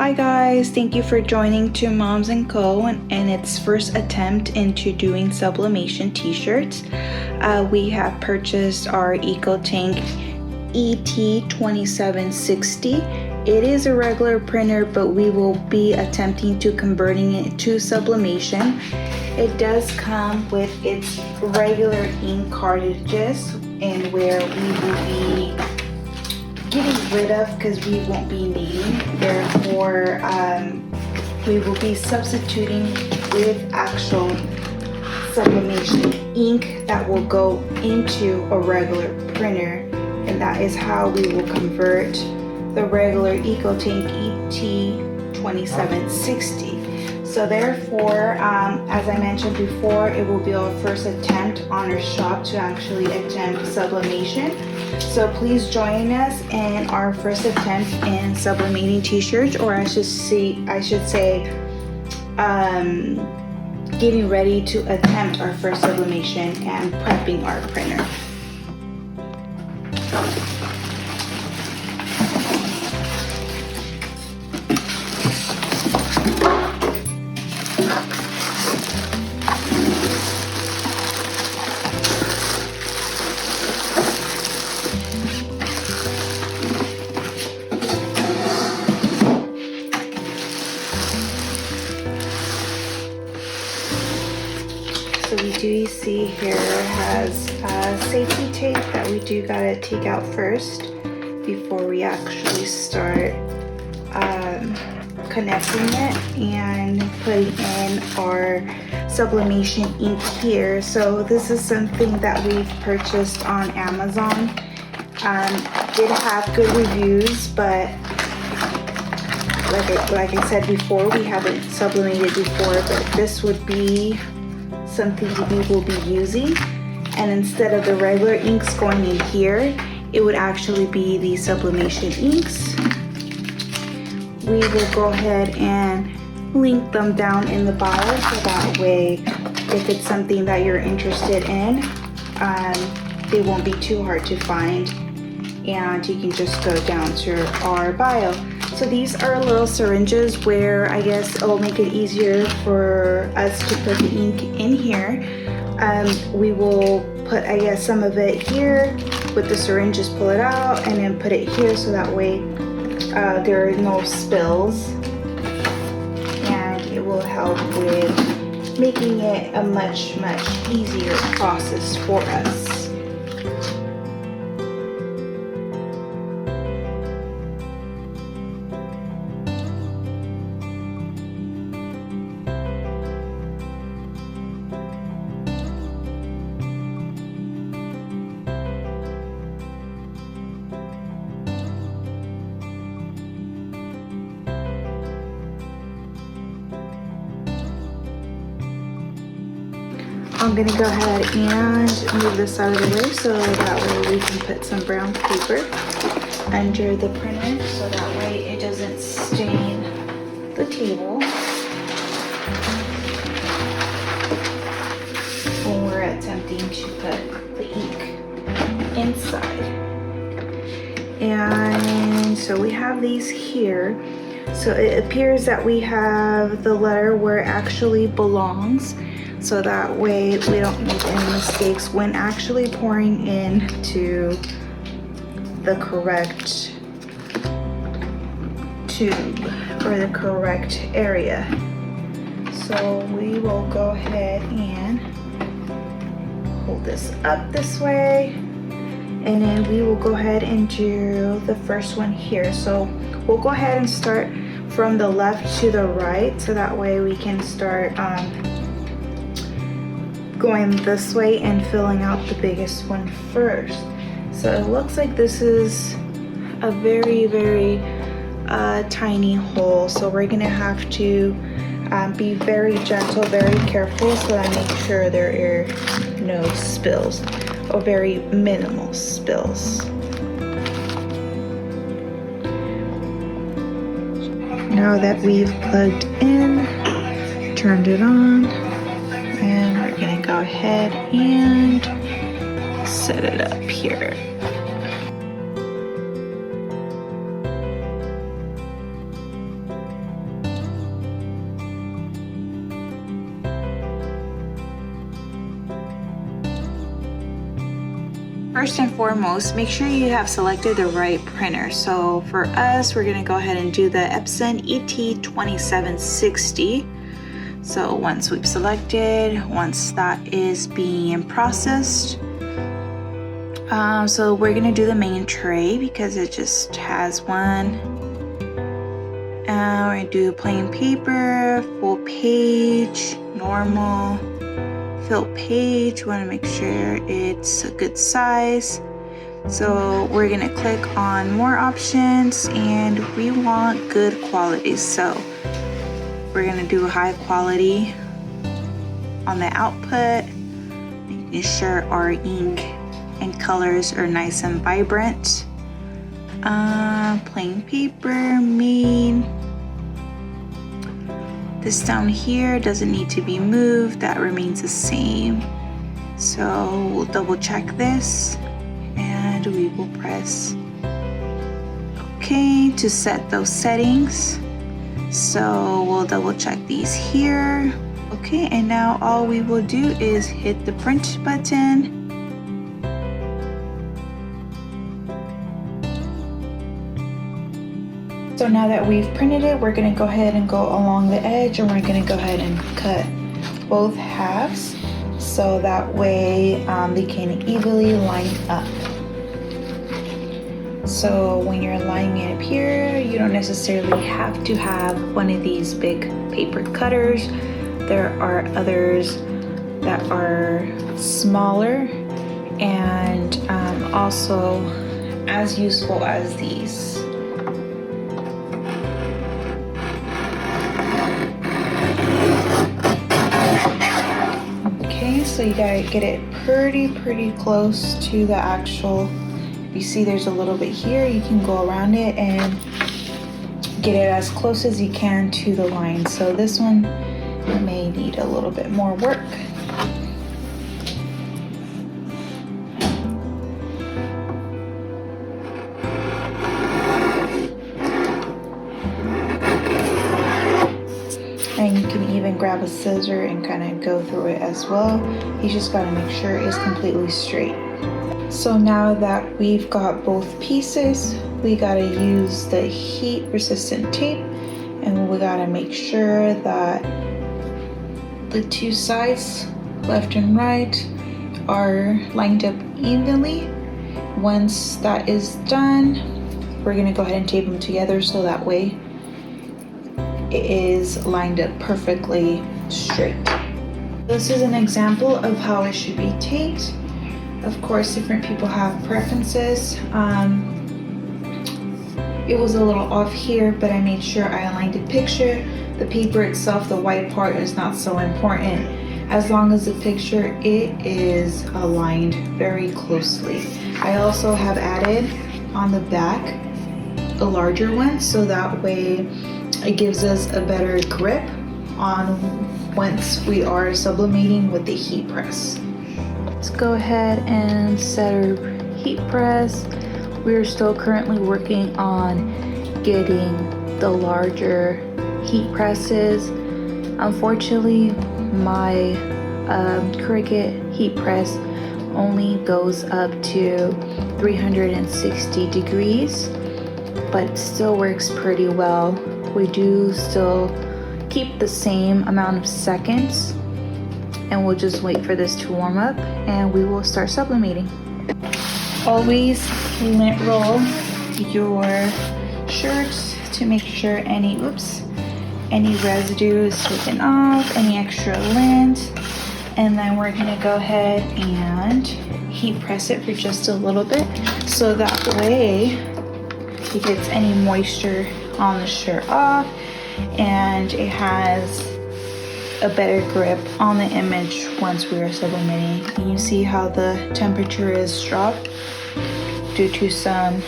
Hi guys, thank you for joining to Moms & Co. and its first attempt into doing sublimation t-shirts. We have purchased our EcoTank ET-2760. It is a regular printer, but we will be attempting to converting it to sublimation. It does come with its regular ink cartridges, and where we will be getting rid of because we won't be needing. Therefore, we will be substituting with actual sublimation ink that will go into a regular printer, and that is how we will convert the regular EcoTank ET-2760. So therefore, as I mentioned before, it will be our first attempt on our shop to actually attempt sublimation. So please join us in our first attempt in sublimating t-shirts, or I should say, getting ready to attempt our first sublimation and prepping our printer. So we do see here has safety tape that we do gotta take out first before we actually start connecting it and putting in our sublimation ink here. So this is something that we've purchased on Amazon. Did have good reviews, but like I said before, we haven't sublimated before, but this would be something we will be using, and instead of the regular inks going in here, it would actually be the sublimation inks. We will go ahead and link them down in the bio, so that way if it's something that you're interested in, they won't be too hard to find, and you can just go down to our bio. So these are little syringes where I guess it will make it easier for us to put the ink in here. We will put, I guess, some of it here with the syringe, just pull it out and then put it here, so that way there are no spills, and it will help with making it a much easier process for us. I'm gonna go ahead and move this out of the way, so that way we can put some brown paper under the printer, so that way it doesn't stain the table when we're attempting to put the ink inside. And so we have these here. So it appears that we have the letter where it actually belongs, so that way we don't make any mistakes when actually pouring into the correct tube or the correct area. So we will go ahead and hold this up this way, and then we will go ahead and do the first one here. So we'll go ahead and start from the left to the right, so that way we can start going this way and filling out the biggest one first. So it looks like this is a very tiny hole, so we're gonna have to be very gentle, very careful, so that I make sure there are no spills, or very minimal spills. Now that we've plugged in, turned it on, and we're gonna go ahead and set it up here. first and foremost, make sure you have selected the right printer. So for us, we're gonna go ahead and do the Epson ET-2760. So once we've selected, once that is being processed, so we're gonna do the main tray because it just has one. We're gonna do plain paper, full page, normal, filled page. We wanna make sure it's a good size. So we're gonna click on more options and we want good quality. So we're gonna do high quality on the output, making sure our ink and colors are nice and vibrant. Plain paper, main. This down here doesn't need to be moved, that remains the same. So we'll double check this and we will press OK to set those settings. So we'll double check these here. Okay, and now all we will do is hit the print button. So now that we've printed it, we're gonna go ahead and go along the edge and we're gonna go ahead and cut both halves so that way they can evenly line up. So when you're lining it up here, you don't necessarily have to have one of these big paper cutters. There are others that are smaller and also as useful as these. Okay, so you gotta get it pretty close to the actual. You see there's a little bit here, you can go around it and get it as close as you can to the line. So this one may need a little bit more work. And you can even grab a scissor and kind of go through it as well. You just gotta make sure it's completely straight. So now that we've got both pieces, we gotta use the heat resistant tape and we gotta make sure that the two sides, left and right, are lined up evenly. Once that is done, we're gonna go ahead and tape them together so that way it is lined up perfectly straight. This is an example of how it should be taped. Of course, different people have preferences. It was a little off here, but I made sure I aligned the picture. The paper itself, the white part, is not so important. As long as the picture, it is aligned very closely. I also have added on the back a larger one, so that way it gives us a better grip on once we are sublimating with the heat press. Let's go ahead and set our heat press. We are still currently working on getting the larger heat presses. Unfortunately, my Cricut heat press only goes up to 360 degrees, but it still works pretty well. We do still keep the same amount of seconds, and we'll just wait for this to warm up and we will start sublimating. Always lint roll your shirts to make sure any residue is taken off, any extra lint, and then we're gonna go ahead and heat press it for just a little bit so that way it gets any moisture on the shirt off and it has a better grip on the image once we are sublimating. And you see how the temperature is dropped due to some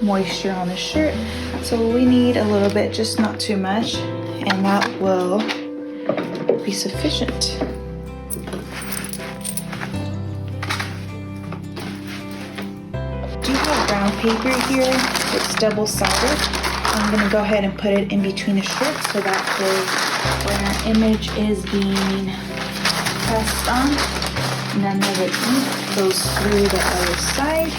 moisture on the shirt. So we need a little bit, just not too much, and that will be sufficient. I do have brown paper here. It's double-sided. I'm gonna go ahead and put it in between the shirts so that way when our image is being pressed on, none of the ink goes through the other side.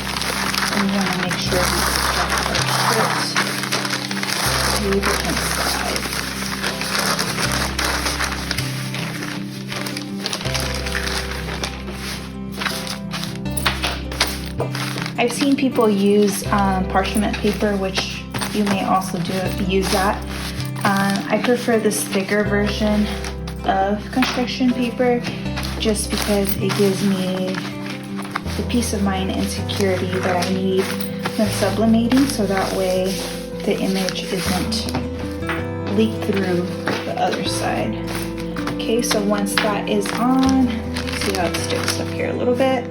And we want to make sure we protect our script to the inside. I've seen people use parchment paper, which you may also use that. I prefer this thicker version of construction paper just because it gives me the peace of mind and security that I need when sublimating, so that way the image isn't leaked through the other side. Okay, so once that is on, see how it sticks up here a little bit.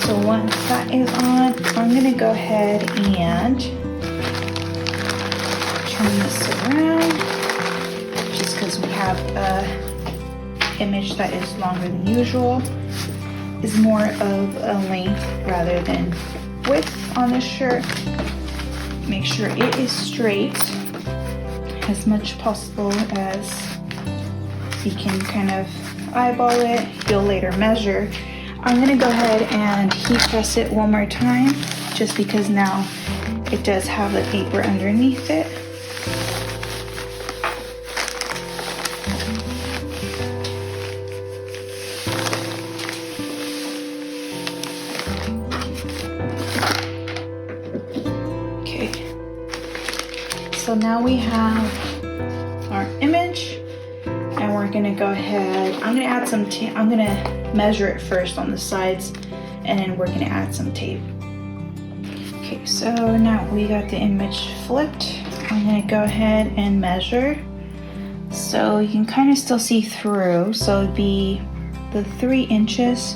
So once that is on, I'm gonna go ahead and turn this around, just because we have a image that is longer than usual, is more of a length rather than width on this shirt. Make sure it is straight as much possible as you can kind of eyeball it. You'll later measure. I'm gonna go ahead and heat press it one more time, just because now it does have the paper underneath it. Okay, so now we have our image, and we're gonna go ahead, I'm gonna add some tape. I'm gonna measure it first on the sides, and then we're gonna add some tape. Okay, so now we got the image flipped. I'm gonna go ahead and measure. So you can kind of still see through. So it'd be the 3 inches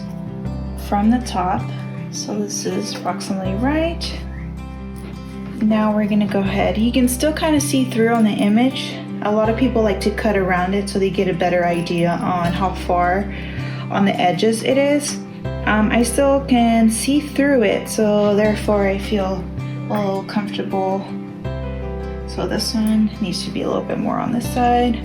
from the top. So this is approximately right. Now we're gonna go ahead. You can still kind of see through on the image. A lot of people like to cut around it so they get a better idea on how far on the edges it is. I still can see through it, so therefore I feel a little comfortable. So this one needs to be a little bit more on this side.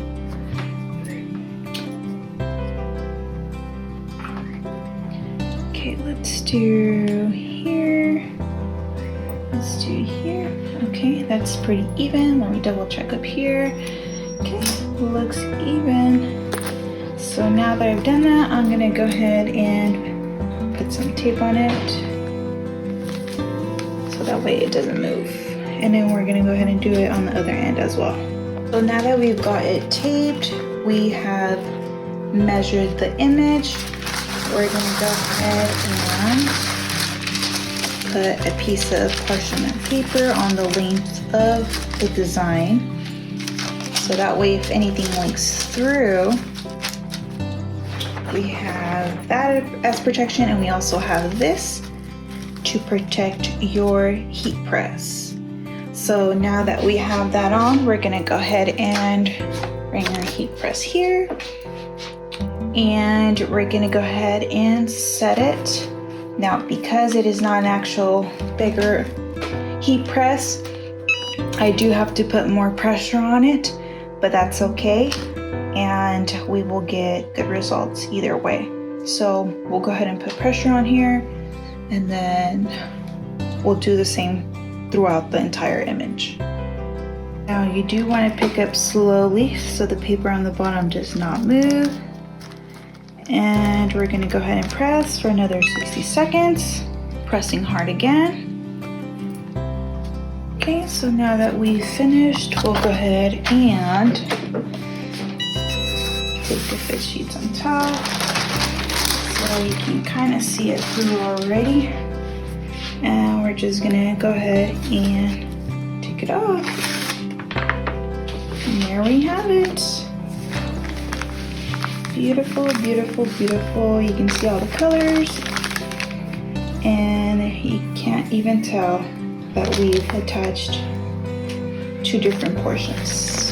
Okay, let's do here. Let's do here. Okay, that's pretty even. Let me double check up here. Okay, looks even. So now that I've done that, I'm gonna go ahead and put some tape on it, so that way it doesn't move. And then we're gonna go ahead and do it on the other end as well. So now that we've got it taped, we have measured the image. We're gonna go ahead and put a piece of parchment paper on the length of the design, so that way if anything leaks through, we have that as protection, and we also have this to protect your heat press. So now that we have that on, we're gonna go ahead and bring our heat press here, and we're gonna go ahead and set it. Now, because it is not an actual bigger heat press, I do have to put more pressure on it, but that's okay. And we will get good results either way. So we'll go ahead and put pressure on here, and then we'll do the same throughout the entire image. Now you do want to pick up slowly so the paper on the bottom does not move. And we're going to go ahead and press for another 60 seconds, pressing hard again. Okay, so now that we've finished, we'll go ahead and take the fit sheets on top, so you can kind of see it through already. And we're just gonna go ahead and take it off. And there we have it. Beautiful, beautiful, beautiful. You can see all the colors, and you can't even tell that we've attached 2 different portions.